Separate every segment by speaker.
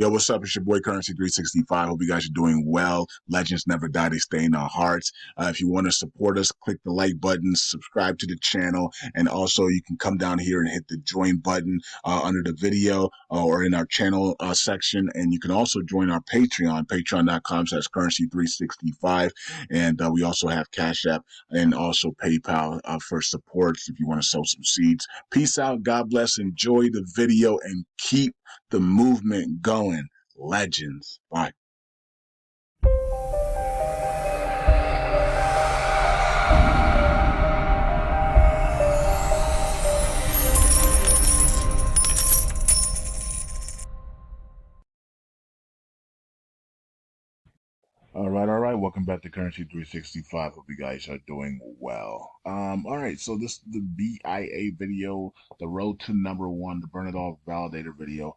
Speaker 1: Yo, what's up? It's your boy Currency 365. Hope you guys are doing well. Legends never die, they stay in our hearts. If you want to support us, click the like button, subscribe to the channel, and also you can come down here and hit the join button under the video or in our channel section. And you can also join our Patreon, patreon.com/currency365. And we also have Cash App and also PayPal for supports if you want to sow some seeds. Peace out. God bless. Enjoy the video and keep the movement going. Legends. Bye. All right. Welcome back to Currency 365. Hope you guys are doing well. All right. So this is the BIA video, the road to number one, the Burn It All Validator video.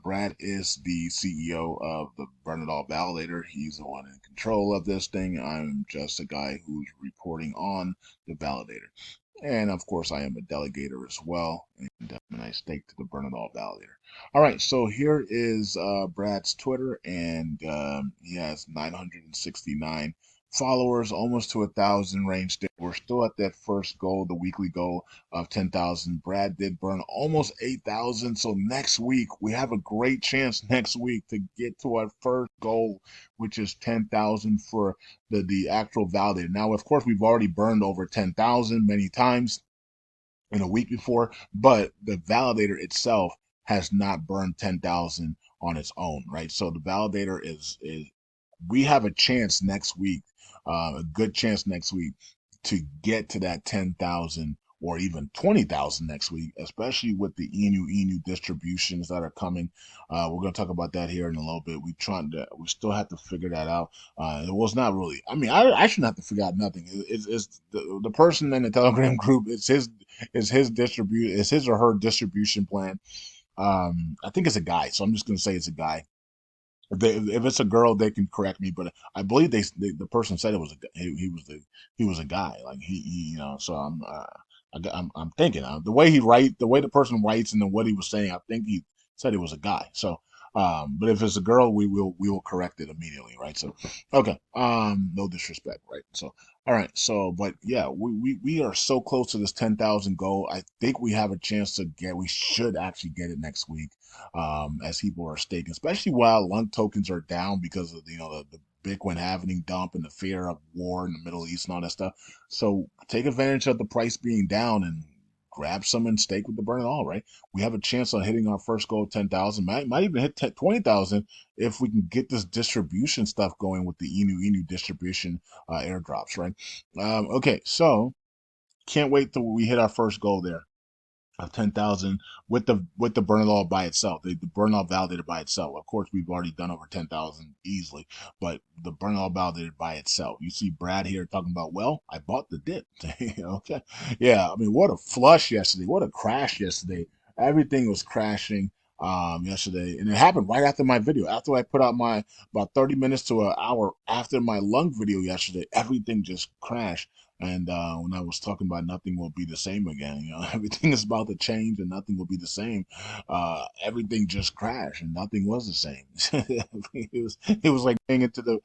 Speaker 1: Brad is the CEO of the Burn It All Validator. He's the one in control of this thing. I'm just a guy who's reporting on the validator. And of course, I am a delegator as well, and I stake to the Burn It All Validator. All right, so here is Brad's Twitter, and he has 969 followers, almost to 1,000 range there. We're still at that first goal, the weekly goal of 10,000. Brad did burn almost 8,000, so next week we have a great chance next week to get to our first goal, which is 10,000 for the actual validator. Now, of course, we've already burned over 10,000 many times in a week before, but the validator itself has not burned 10,000 on its own, right? So the validator is we have a chance next week, a good chance next week to get to that 10,000 or even 20,000 next week, especially with the INU distributions that are coming. We're going to talk about that here in a little bit. We still have to figure that out. It was not really, I mean, I shouldn't have to figure out nothing. It's the person in the Telegram group, it's his or her distribution plan. I think it's a guy, so I'm just going to say it's a guy. If it's a girl, they can correct me, but I believe the person said it was he was a guy, like So I'm thinking the way the way the person writes, and then what he was saying, I think he said it was a guy. So, but if it's a girl, we will correct it immediately, right? So, okay, no disrespect, right? So, all right, so but yeah, we are so close to this 10,000 goal. I think we have a chance to get. We should actually get it next week, as people are staking, especially while lunk tokens are down because of the Bitcoin halving dump and the fear of war in the Middle East and all that stuff. So take advantage of the price being down and grab some and stake with the burn it all, right? We have a chance on hitting our first goal of 10,000. Might even hit 20,000 if we can get this distribution stuff going with the INU distribution airdrops, right? Okay, so can't wait till we hit our first goal there of 10,000 with the burn it all by itself, the burn all validated by itself. Of course, we've already done over 10,000 easily, but the burn all validated by itself. You see Brad here talking about, well, I bought the dip. Okay, yeah. I mean, what a flush yesterday! What a crash yesterday! Everything was crashing yesterday, and it happened right after my video. After I put out my about 30 minutes to an hour after my lung video yesterday, everything just crashed. And when I was talking about nothing will be the same again, everything is about to change and nothing will be the same. Everything just crashed and nothing was the same. It was like getting into the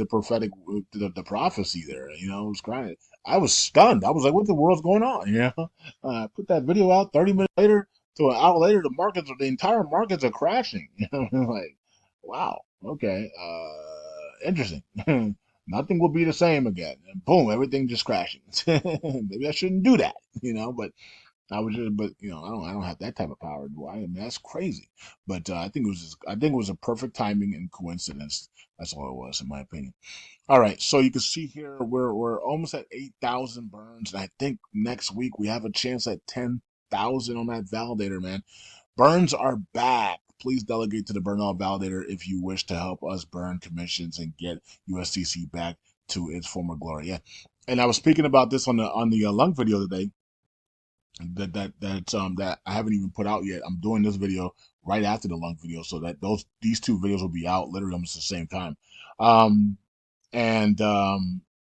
Speaker 1: prophetic, the prophecy there. It was crying. I was stunned. I was like, "What the world's going on?" I put that video out. 30 minutes later to an hour later, the entire markets are crashing. Like, wow. Okay. Interesting. Nothing will be the same again. And boom, everything just crashing. Maybe I shouldn't do that, but I don't have that type of power, do I? I mean, that's crazy. But I think it was a perfect timing and coincidence. That's all it was, in my opinion. All right, so you can see here we're almost at 8,000 burns, and I think next week we have a chance at 10,000 on that validator, man. Burns are back. Please delegate to the Burn All Validator if you wish to help us burn commissions and get USTC back to its former glory. Yeah, and I was speaking about this on the lung video today. That I haven't even put out yet. I'm doing this video right after the lung video, so that these two videos will be out literally almost at the same time. And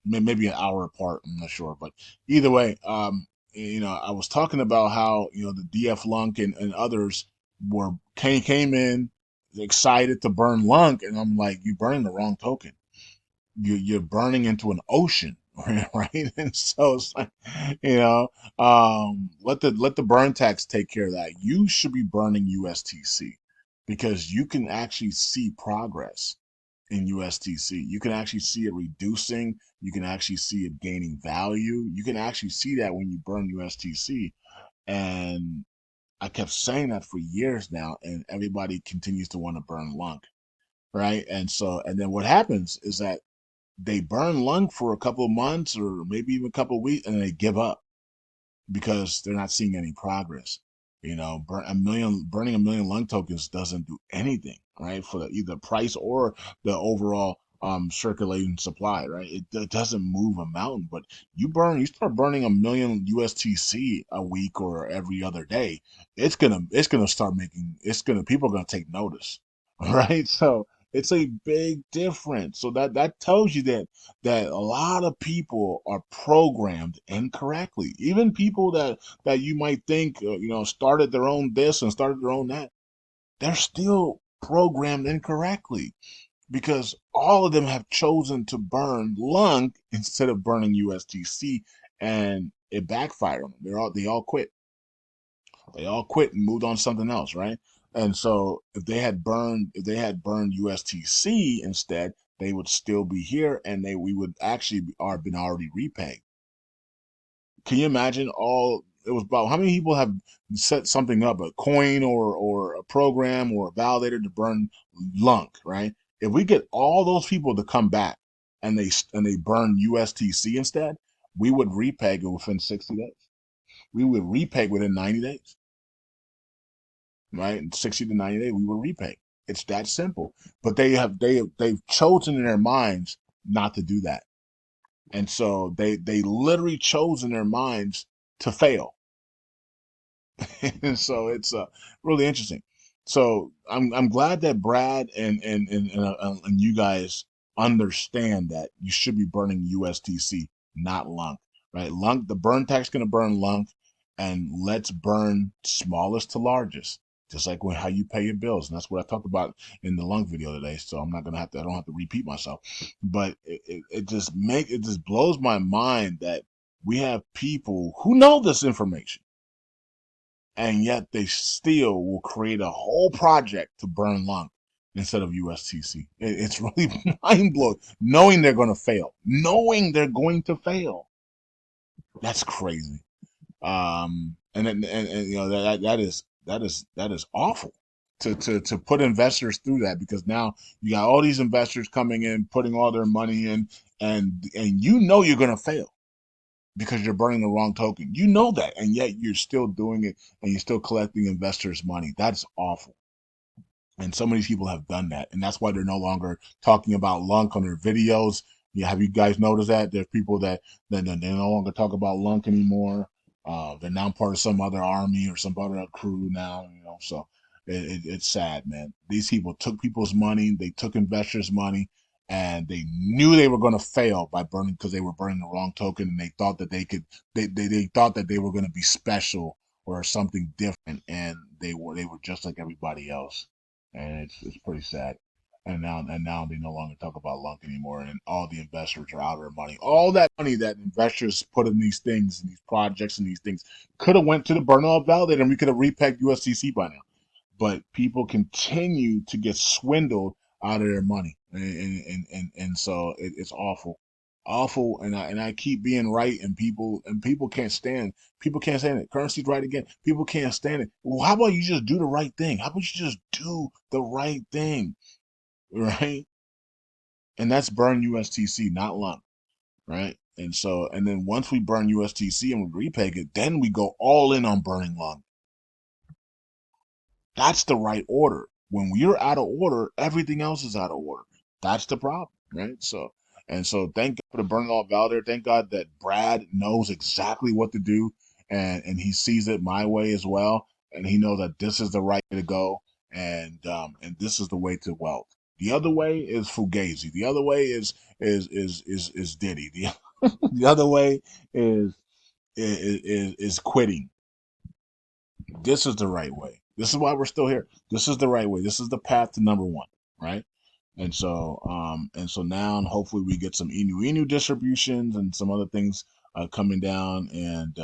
Speaker 1: maybe an hour apart. I'm not sure, but either way, I was talking about how the DF Lunk and others came in. excited to burn lunk, and I'm like, you burning the wrong token. You're burning into an ocean, right? And so it's like, you know, let the burn tax take care of that. You should be burning USTC because you can actually see progress in USTC. You can actually see it reducing. You can actually see it gaining value. You can actually see that when you burn USTC. And I kept saying that for years now, and everybody continues to want to burn lunk, right? And so, and then what happens is that they burn lung for a couple of months or maybe even a couple of weeks, and they give up because they're not seeing any progress. Burning a million lung tokens doesn't do anything, right, for the either price or the overall circulating supply, right? It doesn't move a mountain, but you start burning a million USTC a week or every other day, it's gonna start making it's gonna people are gonna take notice, right? So it's a big difference. So that tells you that a lot of people are programmed incorrectly. Even people that you might think started their own this and started their own that, they're still programmed incorrectly because all of them have chosen to burn lung instead of burning USTC, and it backfired on them. They all quit. They all quit and moved on to something else, right? And so if they had burned USTC instead, they would still be here, and they we would actually are been already repaid. Can you imagine all it was about? How many people have set something up, a coin or a program or a validator to burn lunk, right? If we get all those people to come back and they burn USTC instead, we would repeg it within 60 days. We would repeg within 90 days, right? In 60 to 90 days, we would repay. It's that simple. But they've chosen in their minds not to do that. And so they literally chose in their minds to fail. And so it's really interesting. So I'm glad that Brad and you guys understand that you should be burning USTC, not lunk, right? Lunk, the burn tax going to burn lunk, and let's burn smallest to largest, just like how you pay your bills, and that's what I talked about in the lunk video today. So I'm not gonna have to. I don't have to repeat myself, but it just blows my mind that we have people who know this information, and yet they still will create a whole project to burn lung instead of USTC. It's really mind blowing, knowing they're going to fail. That's crazy. And that is awful to put investors through that, because now you got all these investors coming in, putting all their money in, and you're going to fail because you're burning the wrong token. You know that, and yet you're still doing it, and you're still collecting investors' money. That's awful. And so many people have done that, and that's why they're no longer talking about lunk on their videos. Yeah, have you guys noticed that there's people that they no longer talk about lunk anymore? They're now part of some other army or some other crew now. So it's sad, man. These people took people's money, they took investors' money, and they knew they were going to fail by burning because they were burning the wrong token, and they thought that they could. They thought that they were going to be special or something different, and they were just like everybody else, and it's pretty sad. And now they no longer talk about lunk anymore, and all the investors are out of their money. All that money that investors put in these things, and these projects, and these things could have went to the burn off validator, and we could have repegged USDC by now. But people continue to get swindled out of their money, and so it's awful, awful. And I keep being right, and people can't stand it. Currency's right again. People can't stand it. Well, how about you just do the right thing? How about you just do the right thing, right? And that's burn USTC, not lump, right? And then once we burn USTC and we repeg it, then we go all in on burning lump. That's the right order. When you're out of order, everything else is out of order. That's the problem, right? So thank God for the burning all validator. Thank God that Brad knows exactly what to do, and he sees it my way as well, and he knows that this is the right way to go, and this is the way to wealth. The other way is fugazi. The other way is Diddy. The other way is quitting. This is the right way. This is why we're still here. This is the right way. This is the path to number one, right? And so now, and hopefully, we get some INU distributions and some other things coming down, and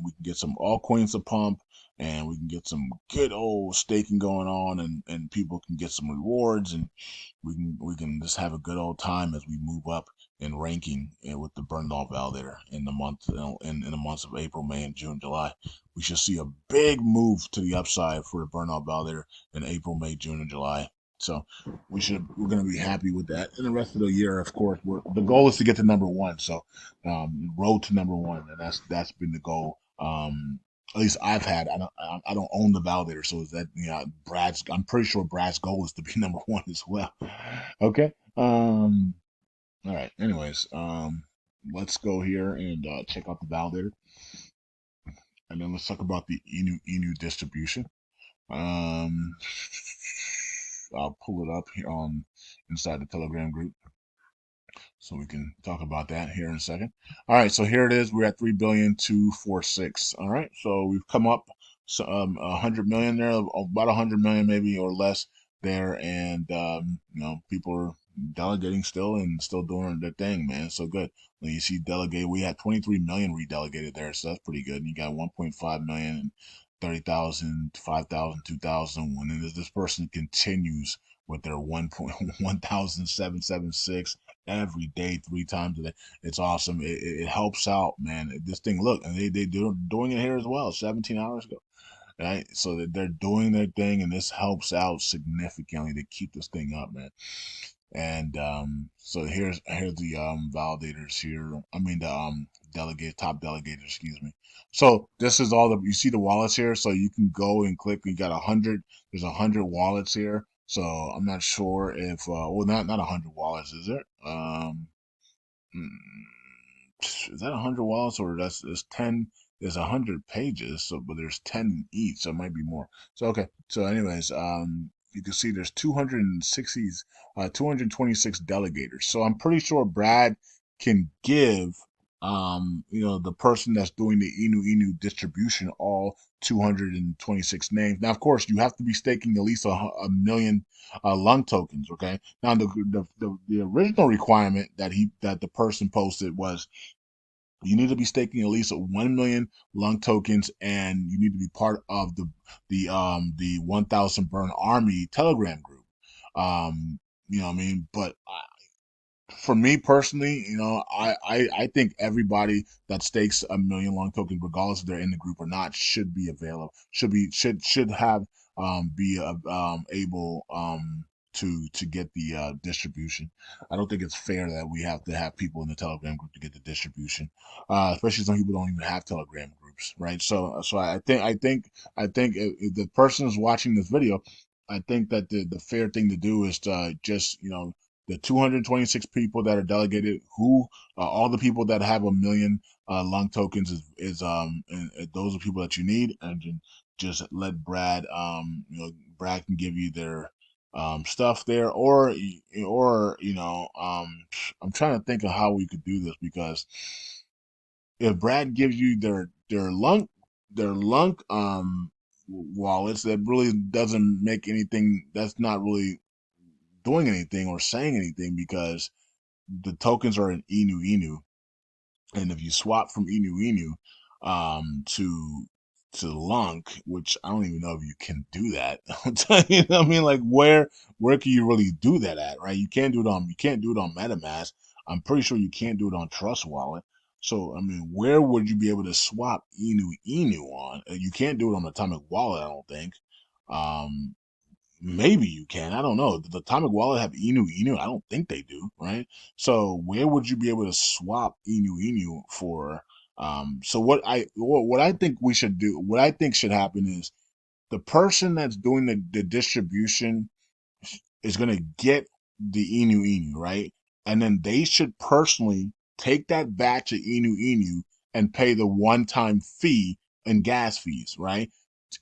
Speaker 1: we can get some altcoins to pump, and we can get some good old staking going on, and people can get some rewards, and we can just have a good old time as we move up in ranking with the burned off validator in the month in the months of April, May, and June, July. We should see a big move to the upside for the burn off validator in April, May, June, and July. So we're going to be happy with that. And the rest of the year, of course, the goal is to get to number one. So road to number one, and that's been the goal. At least I've had. I don't own the validator, so is that Brad's? I'm pretty sure Brad's goal is to be number one as well. Okay. All right. Anyways, let's go here and check out the validator, and then let's talk about the INU distribution. Um, I'll pull it up here on inside the Telegram group, so we can talk about that here in a second. All right, so here it is. We're at 3,246,000,000. All right, so we've come up 100 million there, about 100 million maybe or less there, and people are delegating still and still doing their thing, man. So good. When you see delegate, we had 23 million redelegated there, so that's pretty good. And you got 1.5 million and 30,000, 5,000, 2,000. When this person continues with their 1,776 every day, 3 times a day. It's awesome. It helps out, man. This thing, look, and they're doing it here as well, 17 hours ago, right? So that they're doing their thing, and this helps out significantly to keep this thing up, man. And so here's the validators here. I mean the top delegators, excuse me. So this is all the you see the wallets here. So you can go and click. You got 100. There's 100 wallets here. So I'm not sure if well not 100 wallets, is there? Is that 100 wallets or there's 10? There's 100 pages. So but there's 10 in each, so it might be more. So okay. So anyways, you can see there's 226 delegators. So I'm pretty sure Brad can give the person that's doing the INU distribution all 226 names. Now, of course, you have to be staking at least a million lung tokens. Okay. Now, the original requirement that the person posted was you need to be staking at least 1 million lung tokens, and you need to be part of the 1,000 burn army Telegram group. You know what I mean? But for me personally, I think everybody that stakes a million long tokens, regardless if they're in the group or not, should be available. Should have be able to get the distribution. I don't think it's fair that we have to have people in the Telegram group to get the distribution, especially some people don't even have Telegram groups, right? So I think if the person is watching this video, I think that the fair thing to do is to just the 226 people that are delegated, who all the people that have a million lung tokens and those are people that you need, and just let Brad Brad can give you their stuff there, or I'm trying to think of how we could do this, because if Brad gives you their lunk wallets, that really doesn't make anything. That's not really doing anything or saying anything, because the tokens are in INU, and if you swap from INU to Lunk, which I don't even know if you can do that. You know what I mean? Like where can you really do that at, right? You can't do it on MetaMask. I'm pretty sure you can't do it on Trust Wallet. So I mean, where would you be able to swap INU on? You can't do it on Atomic Wallet, I don't think. Um, Maybe you can. I don't know. Does the Atomic Wallet have INU? I don't think they do, right? So where would you be able to swap INU for? So what I think we should do, what I think should happen is the person that's doing the distribution is going to get the INU, right? And then they should personally take that batch of INU and pay the one-time fee and gas fees, right?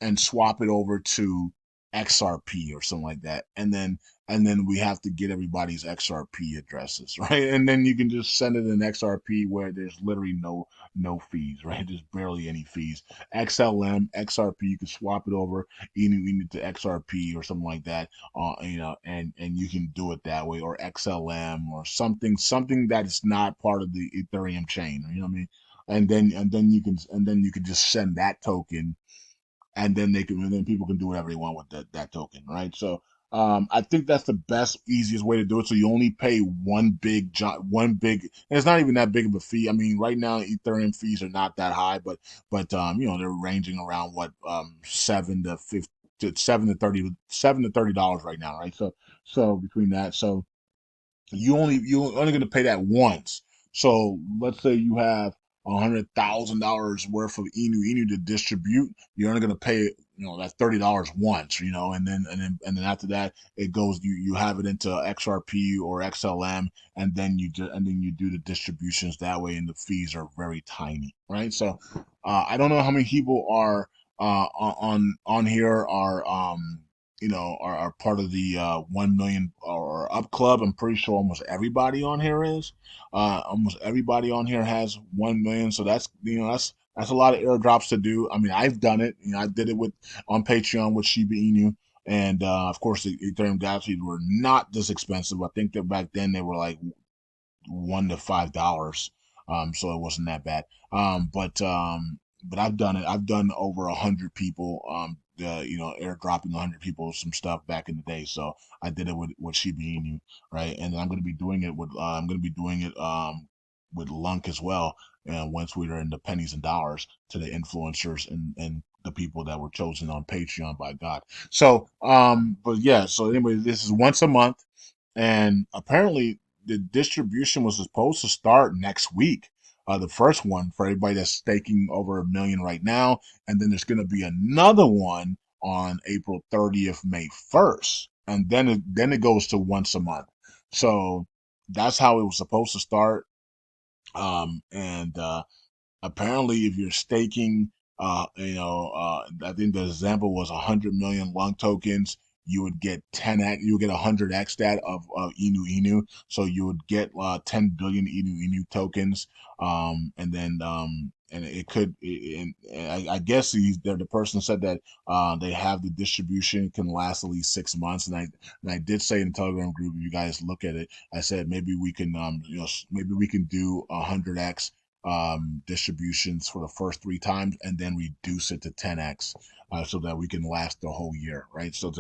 Speaker 1: And swap it over to XRP or something like that, and then we have to get everybody's XRP addresses, right? And then you can just send it in XRP where there's literally no fees, right? There's barely any fees. XLM, XRP, you can swap it over, INU to XRP or something like that, and you can do it that way, or XLM or something that is not part of the Ethereum chain. You know what I mean? And then you can just send that token, and then people can do whatever they want with that token, right? So I think that's the best, easiest way to do it. So you only pay and it's not even that big of a fee. I mean, right now Ethereum fees are not that high, but they're ranging around what, $7 to $30 right now, right? So between that, so you're only going to pay that once. So let's say you have $100,000 worth of INU to distribute. You're only going to pay that $30 once, and then after that it goes. You have it into XRP or XLM, and then you do the distributions that way, and the fees are very tiny, right? So I don't know how many people are on here are part of the 1 million or up club. I'm pretty sure almost everybody on here is. Almost everybody on here has 1 million. So that's a lot of airdrops to do. I mean, I've done it. I did it on Patreon with Shiba Inu. And of course, the Ethereum gas fees were not this expensive. I think that back then they were like $1 to $5. So it wasn't that bad. But I've done it. I've done over 100 people. Airdropping 100 people some stuff back in the day. So I did it with Shiba Inu, right? And I'm gonna be doing it with Lunk as well. And once we are in the pennies and dollars to the influencers and the people that were chosen on Patreon by God. So but yeah. So anyway, this is once a month, and apparently the distribution was supposed to start next week. The first one for everybody that's staking over 1 million right now, and then there's going to be another one on April 30th, May 1st, and then it goes to once a month. So that's how it was supposed to start. And Apparently, if you're staking, I think the example was 100 million lung tokens, you would get 10x, you would get 100x that of INU. So you would get 10 billion INU tokens. And it could, and I guess the person said that they have the distribution can last at least 6 months. And I did say in the Telegram group, if you guys look at it, I said maybe we can, maybe we can do 100x distributions for the first 3 times, and then reduce it to 10x, so that we can last the whole year, right? So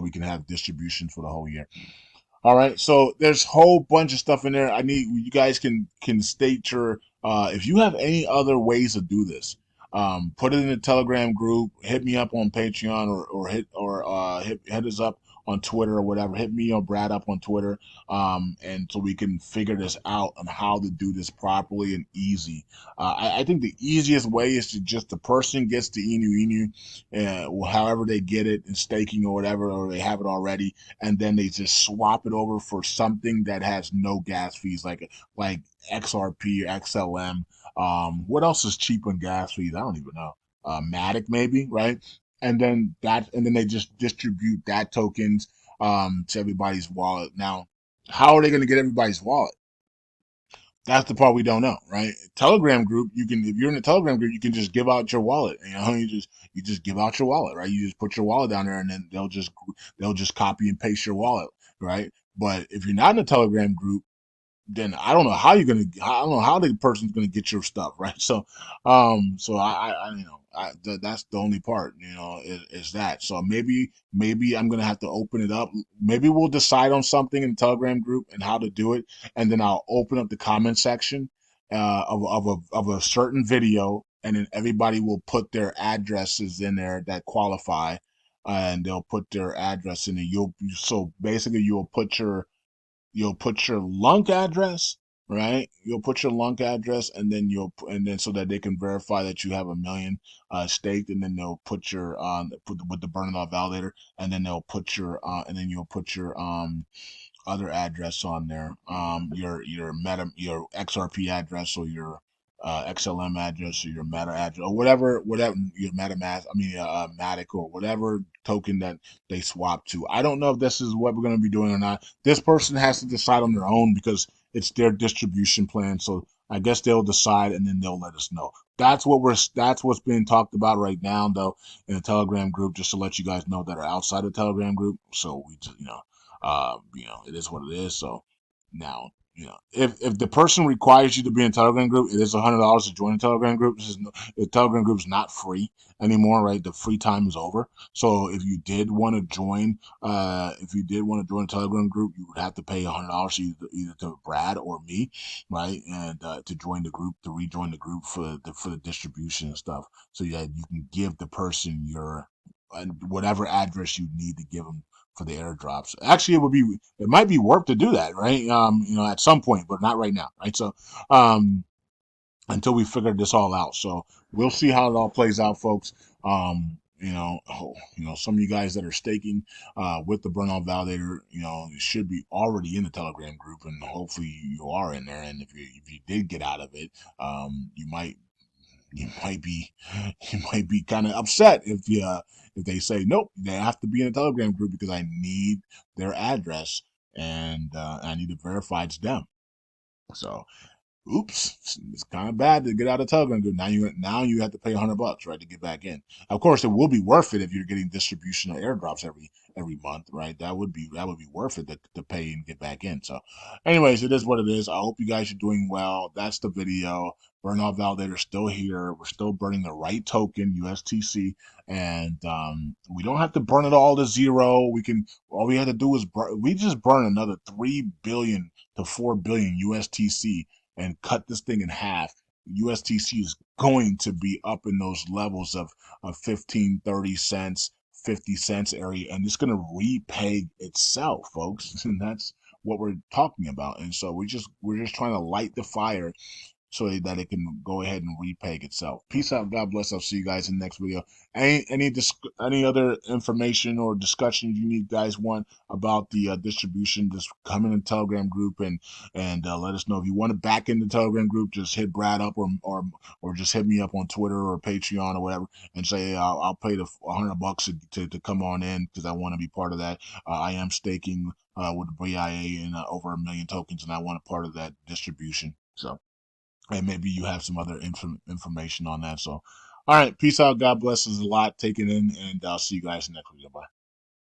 Speaker 1: we can have distributions for the whole year. All right, so there's a whole bunch of stuff in there. I need you guys can state your if you have any other ways to do this. Put it in the Telegram group. Hit me up on Patreon, hit us up on Twitter or whatever. Hit me or Brad up on Twitter, and so we can figure this out on how to do this properly and easy. I think the easiest way is to just the person gets the however they get it in staking or whatever, or they have it already, and then they just swap it over for something that has no gas fees, like XRP or XLM. What else is cheap on gas fees? I don't even know. Matic maybe, right? And then they just distribute that tokens to everybody's wallet. Now, how are they going to get everybody's wallet? That's the part we don't know, right? Telegram group, you can, if you're in a Telegram group, you can just give out your wallet. You just give out your wallet, right? You just put your wallet down there, and then they'll just copy and paste your wallet, right? But if you're not in a Telegram group, then I don't know how the person's gonna get your stuff, right? So that's the only part, is that. So maybe I'm gonna have to open it up. Maybe we'll decide on something in the Telegram group and how to do it, and then I'll open up the comment section of a certain video, and then everybody will put their addresses in there that qualify, and they'll put their address in, and so basically you'll put your lunk address, right? You'll put your lunk address, and then so that they can verify that you have 1 million staked, and then they'll put with the burn it off validator, and then and then you'll put your other address on there, your XRP address, or XLM address or your Meta address or whatever your MetaMask, Matic or whatever token that they swap to. I don't know if this is what we're going to be doing or not. This person has to decide on their own because it's their distribution plan. So I guess they'll decide and then they'll let us know. That's what's being talked about right now, though, in the Telegram group. Just to let you guys know that are outside the Telegram group. So we just it is what it is. So now, if the person requires you to be in a Telegram group, it is $100 to join a Telegram group. The Telegram group is not free anymore, right? The free time is over. So if you did want to join, a Telegram group, you would have to pay $100 either to Brad or me, right? And to join the group, to rejoin the group for the distribution and stuff, so that you can give the person your whatever address you need to give them for the airdrops. Actually, it might be worth to do that, right? At some point, but not right now, right? So, until we figure this all out. So we'll see how it all plays out, folks. Some of you guys that are staking with the burnout validator, you should be already in the Telegram group, and hopefully you are in there. And if you did get out of it, you might you might be you might be kind of upset if they say nope, they have to be in a Telegram group because I need their address and I need to verify it's them. So oops, it's kind of bad to get out of Telegram group. Now you have to pay $100, right, to get back in. Of course, it will be worth it if you're getting distribution of airdrops every month, right? That would be worth it to pay and get back in. So, anyways, it is what it is. I hope you guys are doing well. That's the video. Burnout Validator still here. We're still burning the right token, USTC, and we don't have to burn it all to zero. All we had to do is we just burn another 3 billion to 4 billion USTC and cut this thing in half. USTC is going to be up in those levels of 15, 30 cents, 50 cents area, and it's going to repay itself, folks. And that's what we're talking about. And so we're just trying to light the fire so that it can go ahead and repeg itself. Peace out. God bless. I'll see you guys in the next video. Any other information or discussion you guys want about the distribution, just come in the Telegram group and let us know. If you want to back in the Telegram group, just hit Brad up or just hit me up on Twitter or Patreon or whatever and say I'll pay the $100 to come on in because I want to be part of that. I am staking with the BIA and over 1 million tokens, and I want a part of that distribution. So and maybe you have some other information on that. So, all right, peace out. God bless. There's a lot taken in, and I'll see you guys in the next video. Bye.